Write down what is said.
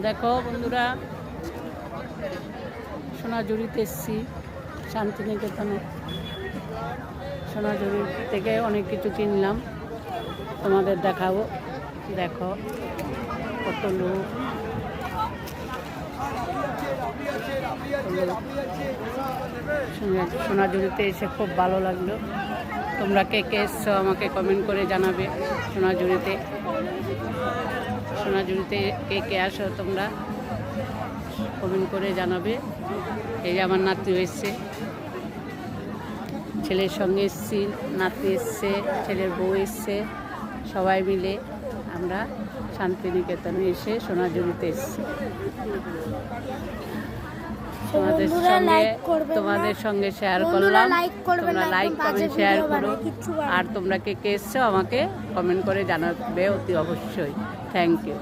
দেখো বন্ধুরা, সোনাঝুরিতে এসেছি, শান্তিনিকেতনে। সোনাঝুরি থেকে অনেক কিছু কিনলাম, তোমাদের দেখাবো। দেখো কত লোক। সোনাঝুরিতে এসে খুব ভালো লাগলো। তোমরা কে কে এসছো আমাকে কমেন্ট করে জানাবে। সোনাঝুরিতে কে কে আসো তোমরা কমেন্ট করে জানাবে। এই যে আমার নাতি এসছে, ছেলের সঙ্গে এসছি, নাতি এসছে, ছেলের বউ এসছে, সবাই মিলে আমরা শান্তিনিকেতনে এসে সোনাঝুরিতে এসছি। তোমাদের সঙ্গে শেয়ার করলাম। তোমরা লাইক কমেন্ট শেয়ার করো। আর তোমরা কে কে এসছো আমাকে কমেন্ট করে জানাবে অতি অবশ্যই। Thank you.